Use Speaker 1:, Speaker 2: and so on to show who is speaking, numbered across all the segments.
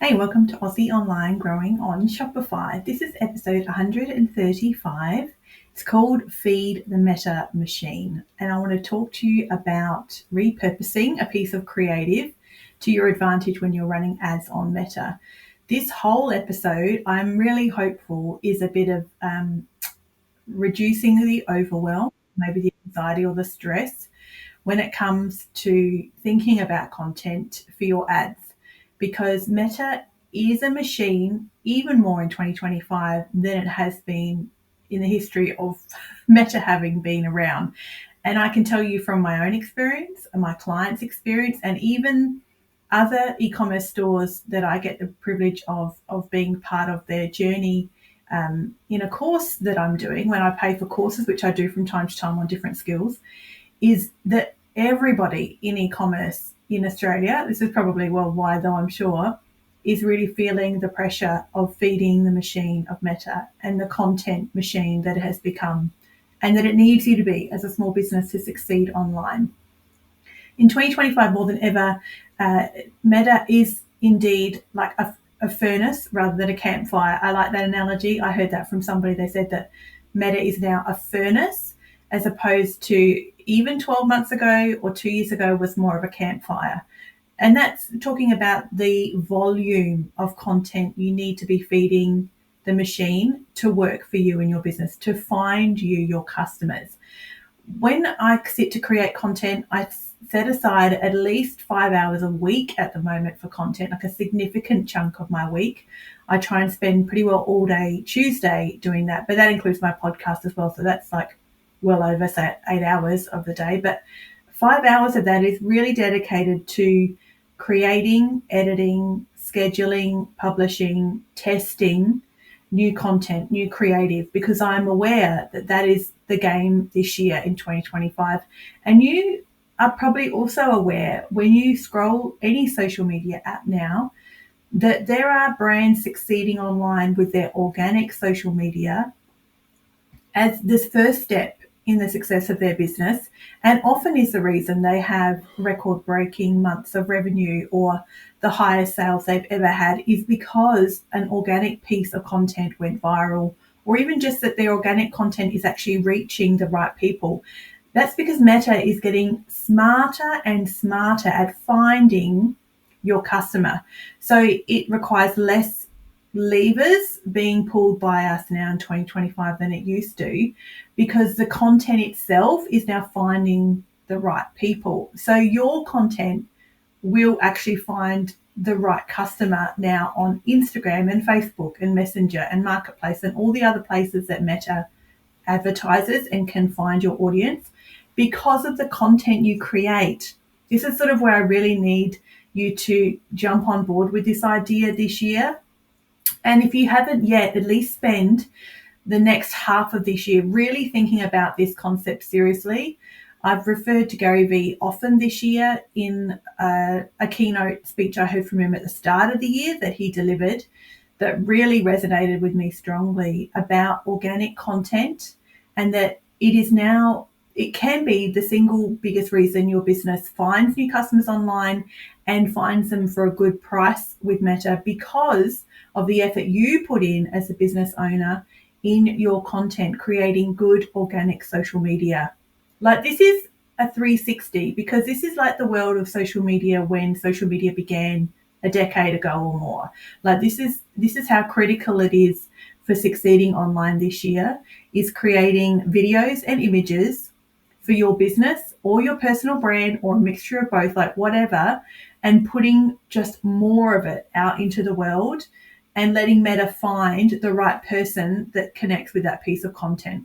Speaker 1: Hey, welcome to Aussie Online Growing on Shopify. This is episode 135. It's called Feed the Meta Machine. And I want to talk to you about repurposing a piece of creative to your advantage when you're running ads on Meta. This whole episode, I'm really hopeful, is a bit of reducing the overwhelm, maybe the anxiety or the stress when it comes to thinking about content for your ads, because Meta is a machine even more in 2025 than it has been in the history of Meta having been around. And I can tell you from my own experience and my clients' experience, and even other e-commerce stores that I get the privilege of being part of their journey in a course that I'm doing when I pay for courses, which I do from time to time on different skills, is that everybody in e-commerce in Australia, this is probably worldwide though I'm sure, is really feeling the pressure of feeding the machine of Meta and the content machine that it has become, and that it needs you to be as a small business to succeed online. In 2025, more than ever, Meta is indeed like a furnace rather than a campfire. I like that analogy. I heard that from somebody. They said that Meta is now a furnace, as opposed to even 12 months ago or 2 years ago was more of a campfire. And that's talking about the volume of content you need to be feeding the machine to work for you in your business, to find you your customers. When I sit to create content, I set aside at least 5 hours a week at the moment for content, like a significant chunk of my week. I try and spend pretty well all day Tuesday doing that, but that includes my podcast as well. So that's like well over, say, 8 hours of the day. But 5 hours of that is really dedicated to creating, editing, scheduling, publishing, testing new content, new creative, because I'm aware that that is the game this year in 2025. And you are probably also aware when you scroll any social media app now that there are brands succeeding online with their organic social media as this first step in the success of their business, and often is the reason they have record-breaking months of revenue or the highest sales they've ever had, is because an organic piece of content went viral, or even just that their organic content is actually reaching the right people. That's because Meta is getting smarter and smarter at finding your customer. So it requires less levers being pulled by us now in 2025 than it used to, because the content itself is now finding the right people. So your content will actually find the right customer now on Instagram and Facebook and Messenger and Marketplace and all the other places that Meta advertises and can find your audience because of the content you create. This is sort of where I really need you to jump on board with this idea this year. And if you haven't yet, at least spend the next half of this year really thinking about this concept seriously. I've referred to Gary Vee often this year in a keynote speech I heard from him at the start of the year that he delivered that really resonated with me strongly about organic content, and that it can be the single biggest reason your business finds new customers online and finds them for a good price with Meta, because of the effort you put in as a business owner in your content, creating good organic social media. Like, this is a 360, because this is like the world of social media when social media began a decade ago or more. Like, this is how critical it is for succeeding online this year, is creating videos and images for your business or your personal brand or a mixture of both, like whatever, and putting just more of it out into the world and letting Meta find the right person that connects with that piece of content.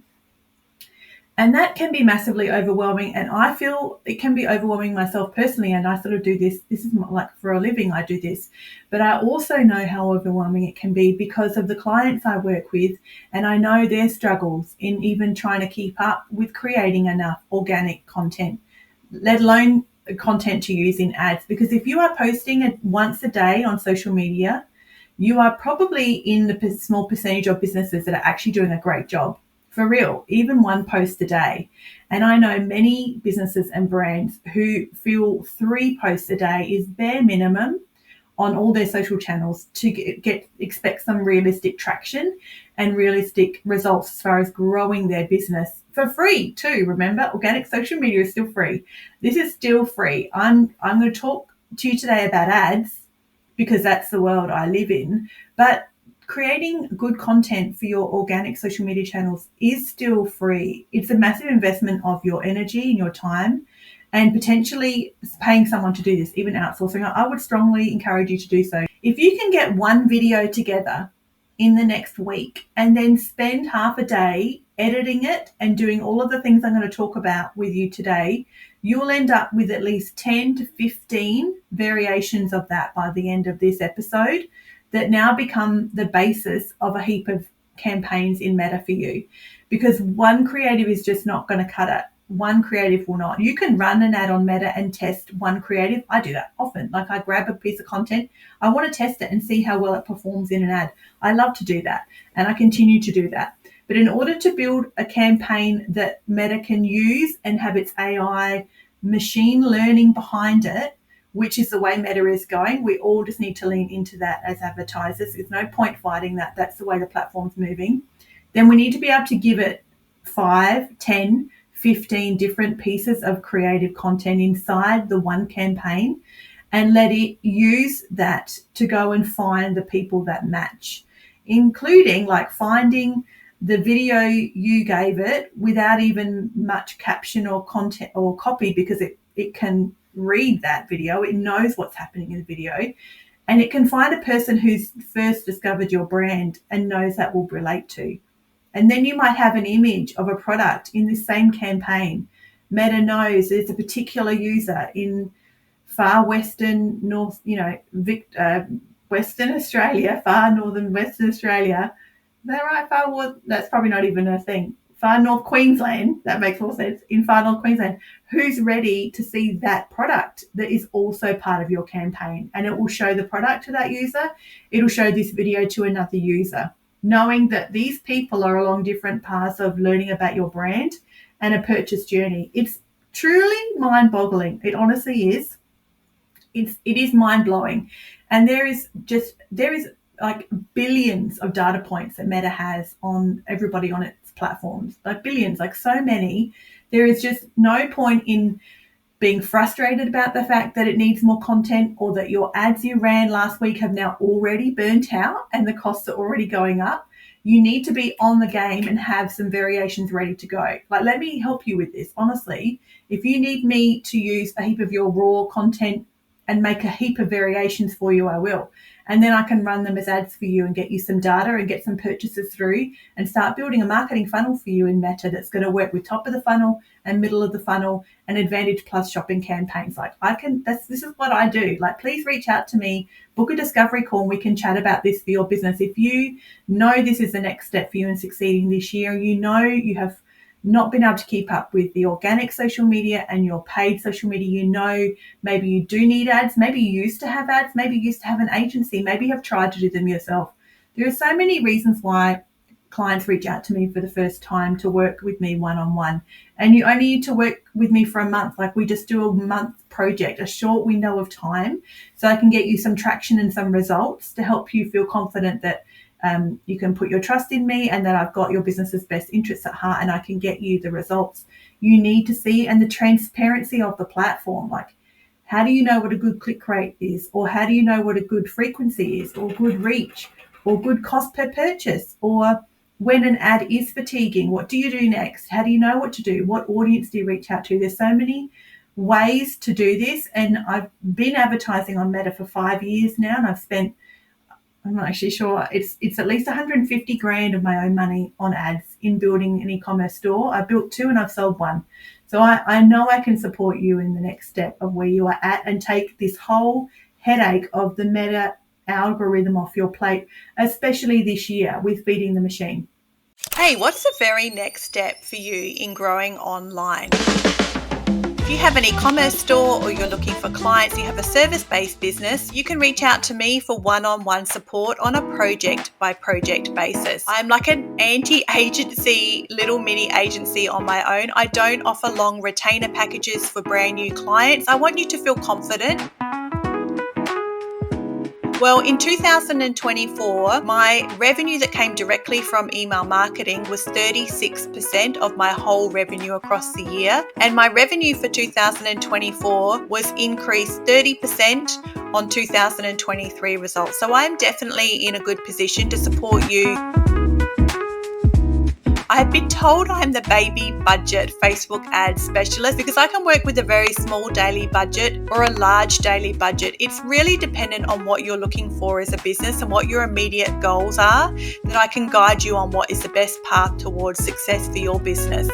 Speaker 1: And that can be massively overwhelming. And I feel it can be overwhelming myself personally. And I sort of do this. This is like for a living, I do this. But I also know how overwhelming it can be because of the clients I work with. And I know their struggles in even trying to keep up with creating enough organic content, let alone content to use in ads. Because if you are posting it once a day on social media, you are probably in the small percentage of businesses that are actually doing a great job. For real, even one post a day. And I know many businesses and brands who feel 3 posts a day is bare minimum, on all their social channels to expect some realistic traction and realistic results as far as growing their business for free too. Remember, organic social media is still free. This is still free. I'm going to talk to you today about ads because that's the world I live in, but creating good content for your organic social media channels is still free. It's a massive investment of your energy and your time, and potentially paying someone to do this, even outsourcing. I would strongly encourage you to do so. If you can get one video together in the next week and then spend half a day editing it and doing all of the things I'm going to talk about with you today, you'll end up with at least 10 to 15 variations of that by the end of this episode that now become the basis of a heap of campaigns in Meta for you, because one creative is just not going to cut it. One creative will not. You can run an ad on Meta and test one creative. I do that often. Like, I grab a piece of content, I want to test it and see how well it performs in an ad. I love to do that, and I continue to do that. But in order to build a campaign that Meta can use and have its AI machine learning behind it, which is the way Meta is going, we all just need to lean into that as advertisers. There's no point fighting that. That's the way the platform's moving. Then we need to be able to give it 5, 10, 15 different pieces of creative content inside the one campaign and let it use that to go and find the people that match, including like finding the video you gave it without even much caption or content or copy, because it can read that video. It knows what's happening in the video, and it can find a person who's first discovered your brand and knows that will relate to. And then you might have an image of a product in this same campaign. Meta knows there's a particular user in far western north, Western Australia, far northern Western Australia. Is that right? That's probably not even a thing. Far North Queensland, that makes more sense, in Far North Queensland, who's ready to see that product that is also part of your campaign. And it will show the product to that user. It'll show this video to another user, knowing that these people are along different paths of learning about your brand and a purchase journey. It's truly mind-boggling. It honestly is. It is mind-blowing. And there is like billions of data points that Meta has on everybody on its platforms, like billions, like so many. There is just no point in being frustrated about the fact that it needs more content, or that your ads you ran last week have now already burnt out and the costs are already going up. You need to be on the game and have some variations ready to go. Like, let me help you with this. Honestly, if you need me to use a heap of your raw content and make a heap of variations for you, I will. And then I can run them as ads for you and get you some data and get some purchases through and start building a marketing funnel for you in Meta that's going to work with top of the funnel and middle of the funnel and Advantage Plus shopping campaigns. Like, this is what I do. Like, please reach out to me, book a discovery call, and we can chat about this for your business. If you know this is the next step for you in succeeding this year, you know you have not been able to keep up with the organic social media and your paid social media, you know maybe you do need ads, maybe you used to have ads, maybe you used to have an agency, maybe you have tried to do them yourself. There are so many reasons why clients reach out to me for the first time to work with me one-on-one, and you only need to work with me for a month. Like, we just do a month project, a short window of time, so I can get you some traction and some results to help you feel confident that you can put your trust in me and that I've got your business's best interests at heart, and I can get you the results you need to see, and the transparency of the platform. Like, how do you know what a good click rate is? Or how do you know what a good frequency is, or good reach, or good cost per purchase? Or when an ad is fatiguing, what do you do next? How do you know what to do? What audience do you reach out to? There's so many ways to do this. And I've been advertising on Meta for 5 years now, and I've spent, I'm not actually sure, it's at least 150 grand of my own money on ads in building an e-commerce store. I've built 2 and I've sold 1. So I know I can support you in the next step of where you are at and take this whole headache of the Meta algorithm off your plate, especially this year with feeding the machine. Hey, what's the very next step for you in growing online? If you have an e-commerce store, or you're looking for clients, you have a service-based business, you can reach out to me for one-on-one support on a project-by-project basis. I'm like an anti-agency, little mini agency on my own. I don't offer long retainer packages for brand new clients. I want you to feel confident
Speaker 2: Well, in 2024, my revenue that came directly from email marketing was 36% of my whole revenue across the year. And my revenue for 2024 was increased 30% on 2023 results. So I'm definitely in a good position to support you. I've been told I'm the baby budget Facebook ads specialist because I can work with a very small daily budget or a large daily budget. It's really dependent on what you're looking for as a business and what your immediate goals are, that I can guide you on what is the best path towards success for your business.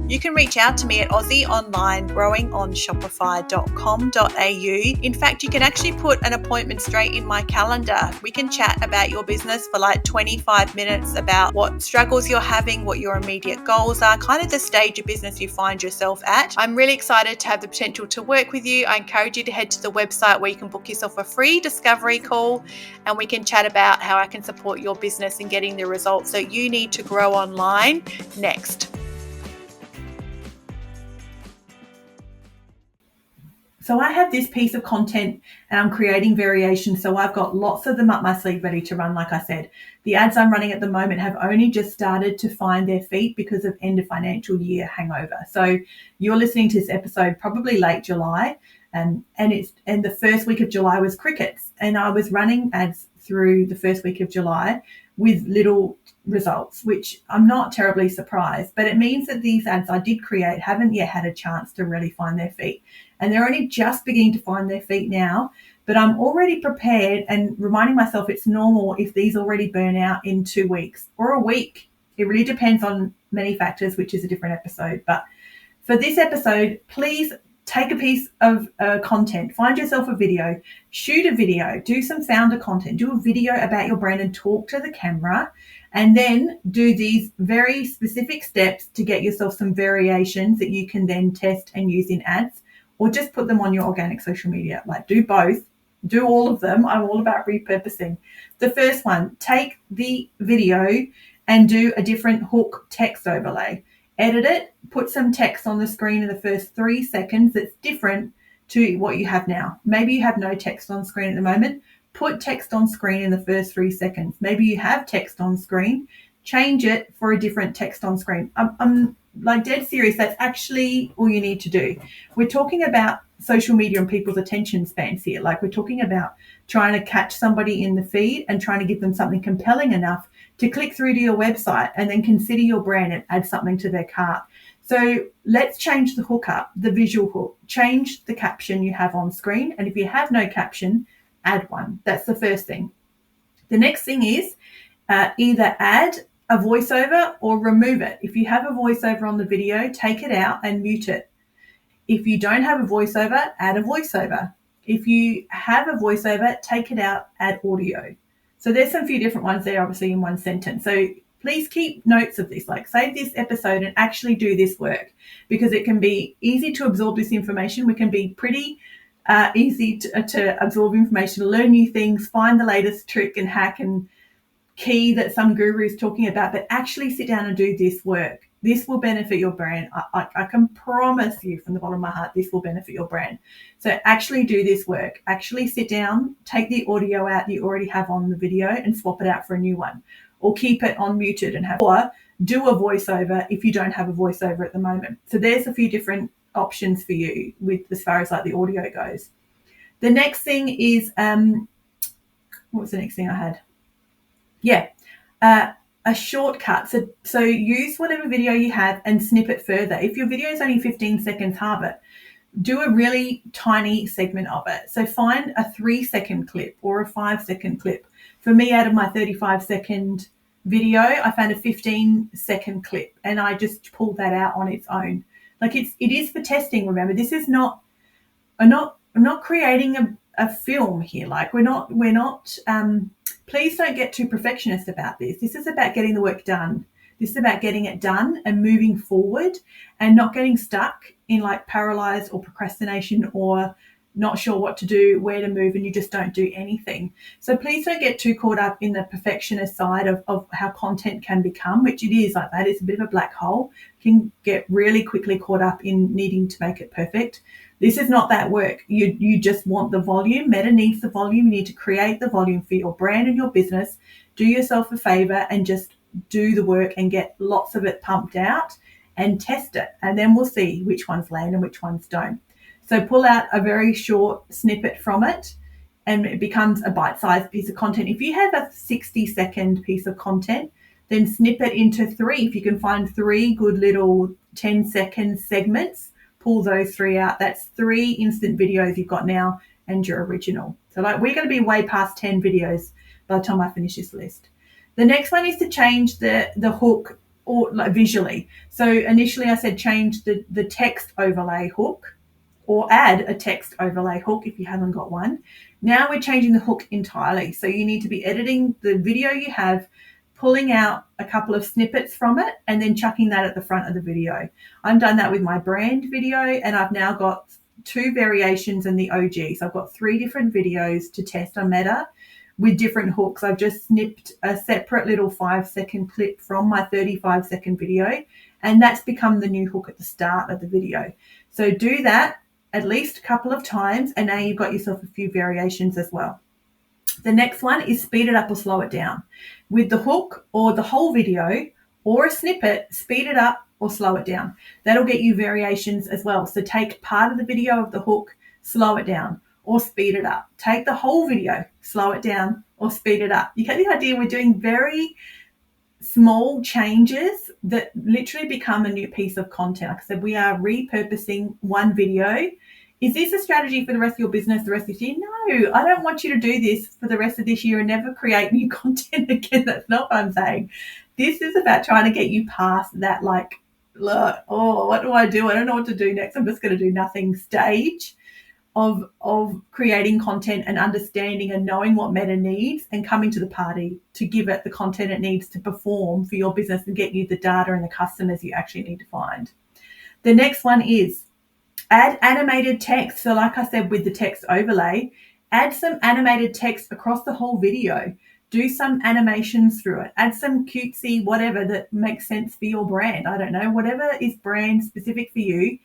Speaker 2: You can reach out to me at aussieonlinegrowingonshopify.com.au. In fact, you can actually put an appointment straight in my calendar. We can chat about your business for like 25 minutes about what struggles you're having, what your immediate goals are, kind of the stage of business you find yourself at. I'm really excited to have the potential to work with you. I encourage you to head to the website where you can book yourself a free discovery call and we can chat about how I can support your business in getting the results that you need to grow online next.
Speaker 1: So I have this piece of content and I'm creating variations. So I've got lots of them up my sleeve ready to run. Like I said, the ads I'm running at the moment have only just started to find their feet because of end of financial year hangover. So you're listening to this episode probably late July and the first week of July was crickets. And I was running ads through the first week of July with little results, which I'm not terribly surprised, but it means that these ads I did create haven't yet had a chance to really find their feet. And they're only just beginning to find their feet now, but I'm already prepared and reminding myself it's normal if these already burn out in 2 weeks or a week. It really depends on many factors, which is a different episode. But for this episode, please take a piece of content, find yourself a video, shoot a video, do some founder content, do a video about your brand and talk to the camera, and then do these very specific steps to get yourself some variations that you can then test and use in ads, or just put them on your organic social media. Like do both, do all of them. I'm all about repurposing. The first one, take the video and do a different hook text overlay. Edit it, put some text on the screen in the first 3 seconds that's different to what you have now. Maybe you have no text on screen at the moment. Put text on screen in the first 3 seconds. Maybe you have text on screen. Change it for a different text on screen. I'm like dead serious. That's actually all you need to do. We're talking about social media and people's attention spans here. Like we're talking about trying to catch somebody in the feed and trying to give them something compelling enough to click through to your website and then consider your brand and add something to their cart. So let's change the hook up, the visual hook. Change the caption you have on screen. And if you have no caption, add one. That's the first thing. The next thing is either add a voiceover or remove it. If you have a voiceover on the video, take it out and mute it. If you don't have a voiceover, add a voiceover. If you have a voiceover, take it out, add audio. So there's some few different ones there, obviously, in one sentence. So please keep notes of this, like save this episode and actually do this work, because it can be easy to absorb this information. We can be pretty easy to absorb information, learn new things, find the latest trick and hack and key that some guru is talking about, but actually sit down and do this work. This will benefit your brand. I can promise you from the bottom of my heart, this will benefit your brand. So actually do this work. Actually sit down, take the audio out you already have on the video and swap it out for a new one, or keep it on muted and have, or do a voiceover if you don't have a voiceover at the moment. So there's a few different options for you with as far as like the audio goes. The next thing is, what was the next thing I had? Yeah. A shortcut. So use whatever video you have and snip it further. If your video is only 15 seconds, halve it. Do a really tiny segment of it. So find a 3-second clip or a 5-second clip. For me, out of my 35-second video, I found a 15-second clip and I just pulled that out on its own. Like it is for testing. Remember, this is not, I'm not creating a film here. Like we're not, please don't get too perfectionist about this. This is about getting the work done. This is about getting it done and moving forward and not getting stuck in like paralyzed or procrastination or not sure what to do, where to move, and you just don't do anything. So please don't get too caught up in the perfectionist side of how content can become, which it is like that. It's a bit of a black hole. You can get really quickly caught up in needing to make it perfect. This is not that work. You just want the volume. Meta needs the volume. You need to create the volume for your brand and your business. Do yourself a favor and just do the work and get lots of it pumped out and test it. And then we'll see which ones land and which ones don't. So pull out a very short snippet from it and it becomes a bite-sized piece of content. If you have a 60-second piece of content, then snip it into 3. If you can find 3 good little 10-second segments, pull those 3 out. That's 3 instant videos you've got now and your original. So like we're going to be way past 10 videos by the time I finish this list. The next one is to change the hook or like visually. So initially I said change the text overlay hook, or add a text overlay hook if you haven't got one. Now we're changing the hook entirely. So you need to be editing the video you have, pulling out a couple of snippets from it, and then chucking that at the front of the video. I've done that with my brand video, and I've now got 2 variations in the OG. So I've got 3 different videos to test on Meta with different hooks. I've just snipped a separate little 5-second clip from my 35-second video, and that's become the new hook at the start of the video. So do that at least a couple of times, and now you've got yourself a few variations as well. The next one is speed it up or slow it down. With the hook or the whole video or a snippet, speed it up or slow it down. That'll get you variations as well. So take part of the video of the hook, slow it down or speed it up. Take the whole video, slow it down or speed it up. You get the idea? We're doing very small changes that literally become a new piece of content. Like I said, we are repurposing one video. Is this a strategy for the rest of your business the rest of this year? No, I don't want you to do this for the rest of this year and never create new content again. That's not what I'm saying. This is about trying to get you past that, like, look, oh, what do? I don't know what to do next. I'm just going to do nothing stage of creating content and understanding and knowing what Meta needs and coming to the party to give it the content it needs to perform for your business and get you the data and the customers you actually need to find. The next one is add animated text. So like I said, with the text overlay, add some animated text across the whole video. Do some animations through it. Add some cutesy whatever that makes sense for your brand. I don't know, whatever is brand specific for you.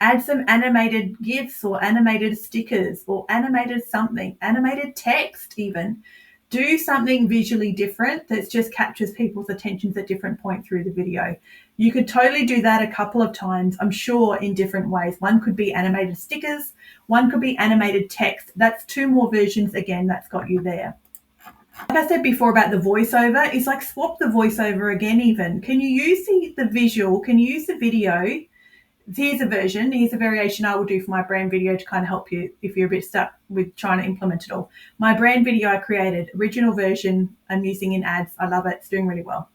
Speaker 1: Add some animated GIFs or animated stickers or animated something, animated text even. Do something visually different that just captures people's attentions at different points through the video. You could totally do that a couple of times, I'm sure, in different ways. One could be animated stickers. One could be animated text. That's 2 more versions. Again, that's got you there. Like I said before about the voiceover, it's like swap the voiceover again even. Can you use the visual? Can you use the video? Here's a version. Here's a variation I will do for my brand video to kind of help you if you're a bit stuck with trying to implement it all. My brand video I created, original version I'm using in ads. I love it. It's doing really well.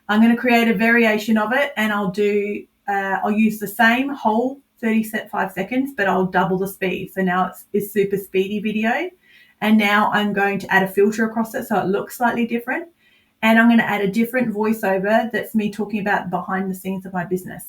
Speaker 1: I'm going to create a variation of it, and I'll use the same whole 35 seconds, but I'll double the speed. So now it's super speedy video. And now I'm going to add a filter across it so it looks slightly different. And I'm going to add a different voiceover that's me talking about behind the scenes of my business.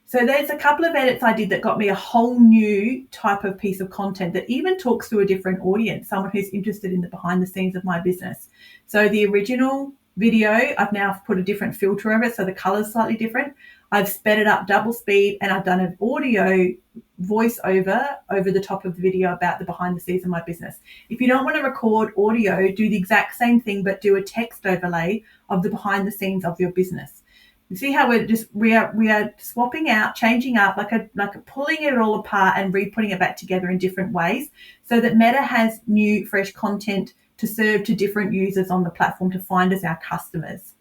Speaker 1: So there's a couple of edits I did that got me a whole new type of piece of content that even talks to a different audience, someone who's interested in the behind the scenes of my business. So the original video, I've now put a different filter over it, so the color's slightly different. I've sped it up double speed, and I've done an audio voiceover over the top of the video about the behind the scenes of my business. If you don't want to record audio, do the exact same thing, but do a text overlay of the behind the scenes of your business. You see how we are swapping out, changing up, like pulling it all apart and re-putting it back together in different ways so that Meta has new, fresh content to serve to different users on the platform to find as our customers.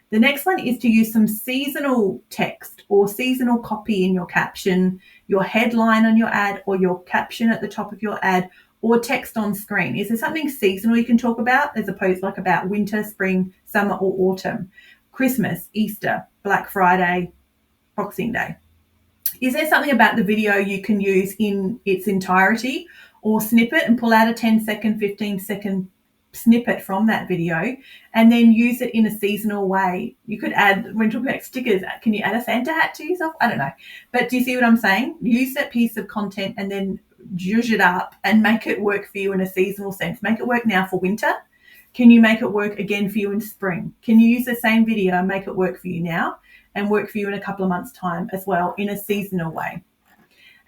Speaker 1: The next one is to use some seasonal text or seasonal copy in your caption, your headline on your ad, or your caption at the top of your ad, or text on screen. Is there something seasonal you can talk about as opposed like about winter, spring, summer, or autumn? Christmas, Easter, Black Friday, Boxing Day. Is there something about the video you can use in its entirety or snippet and pull out a 10-second, 15-second snippet from that video and then use it in a seasonal way? You could add, when talking about stickers, can you add a Santa hat to yourself? I don't know. But do you see what I'm saying? Use that piece of content and then zhuzh it up and make it work for you in a seasonal sense. Make it work now for winter. Can you make it work again for you in spring? Can you use the same video and make it work for you now and work for you in a couple of months' time as well in a seasonal way?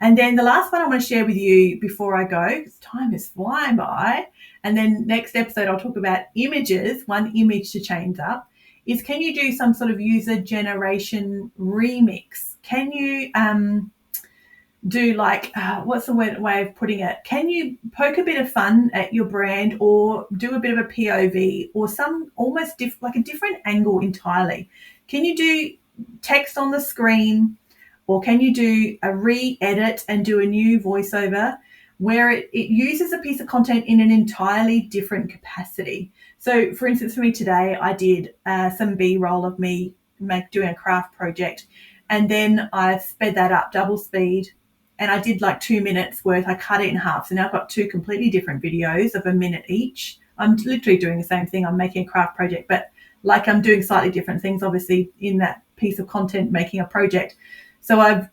Speaker 1: And then the last one I want to share with you before I go, because time is flying by, and then next episode I'll talk about images, one image to change up, is can you do some sort of user generation remix? Can you do like, what's the way of putting it? Can you poke a bit of fun at your brand or do a bit of a POV or some almost like a different angle entirely? Can you do text on the screen? Or can you do a re-edit and do a new voiceover where it uses a piece of content in an entirely different capacity? So, for instance, for me today, I did some B-roll of me doing a craft project, and then I sped that up double speed, and I did like 2 minutes worth. I cut it in half. So now I've got two completely different videos of a minute each. I'm literally doing the same thing. I'm making a craft project, but like I'm doing slightly different things, obviously, in that piece of content, making a project. So I've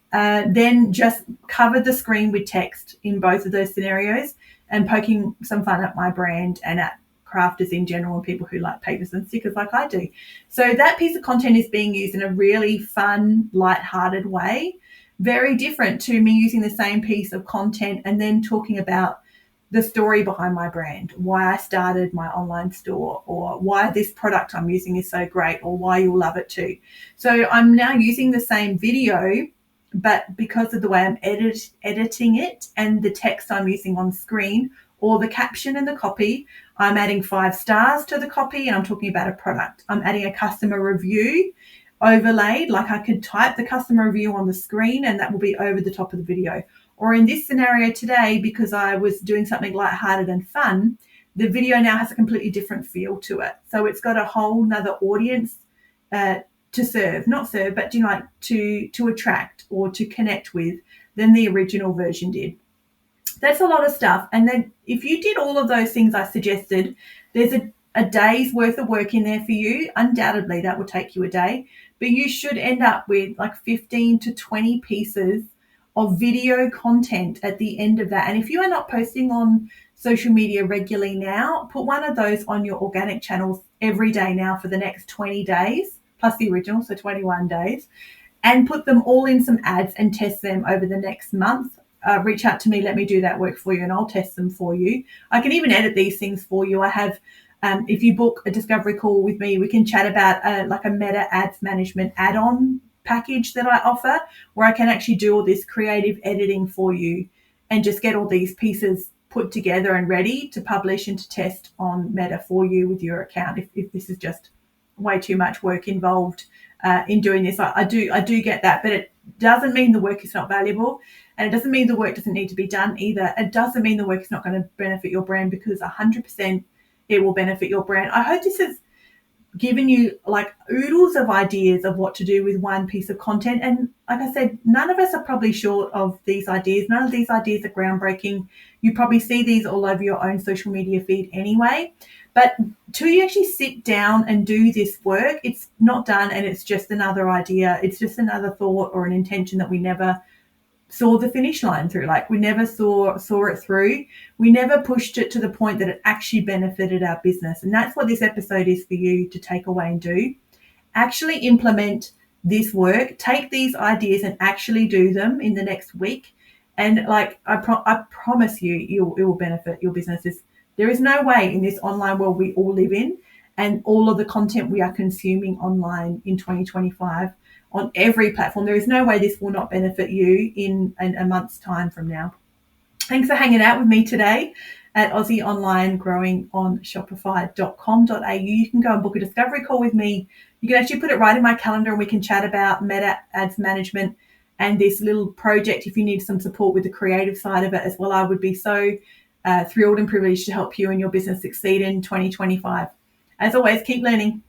Speaker 1: then just covered the screen with text in both of those scenarios and poking some fun at my brand and at crafters in general and people who like papers and stickers like I do. So that piece of content is being used in a really fun, light-hearted way, very different to me using the same piece of content and then talking about the story behind my brand, why I started my online store, or why this product I'm using is so great, or why you'll love it too. So I'm now using the same video, but because of the way I'm editing it and the text I'm using on screen or the caption and the copy, I'm adding 5 stars to the copy and I'm talking about a product. I'm adding a customer review overlaid, like I could type the customer review on the screen and that will be over the top of the video. Or in this scenario today, because I was doing something lighthearted and fun, the video now has a completely different feel to it. So it's got a whole nother audience to serve, not serve, but to attract or to connect with than the original version did. That's a lot of stuff. And then if you did all of those things I suggested, there's a day's worth of work in there for you. Undoubtedly, that will take you a day, but you should end up with like 15 to 20 pieces of video content at the end of that. And if you are not posting on social media regularly now, put one of those on your organic channels every day now for the next 20 days, plus the original, so 21 days, and put them all in some ads and test them over the next month. Reach out to me, let me do that work for you, and I'll test them for you. I can even edit these things for you. I have, if you book a discovery call with me, we can chat about like a meta ads management add-on package that I offer, where I can actually do all this creative editing for you and just get all these pieces put together and ready to publish and to test on Meta for you with your account. If this is just way too much work involved in doing this, I do get that, but it doesn't mean the work is not valuable, and it doesn't mean the work doesn't need to be done either. It doesn't mean the work is not going to benefit your brand, because 100% it will benefit your brand. I hope this has given you like oodles of ideas of what to do with one piece of content. And like I said, none of us are probably short of these ideas. None of these ideas are groundbreaking. You probably see these all over your own social media feed anyway. But till you actually sit down and do this work, it's not done, and it's just another idea. It's just another thought or an intention that we never saw the finish line through. Like we never saw it through. We never pushed it to the point that it actually benefited our business. And that's what this episode is for you to take away and do. Actually implement this work. Take these ideas and actually do them in the next week. And like I promise you, it will benefit your businesses. There is no way in this online world we all live in, and all of the content we are consuming online in 2025 on every platform, there is no way this will not benefit you in a month's time from now. Thanks for hanging out with me today at Aussie Online Growing on Shopify.com.au. You can go and book a discovery call with me. You can actually put it right in my calendar and we can chat about Meta Ads Management and this little project if you need some support with the creative side of it as well. I would be so thrilled and privileged to help you and your business succeed in 2025. As always, keep learning.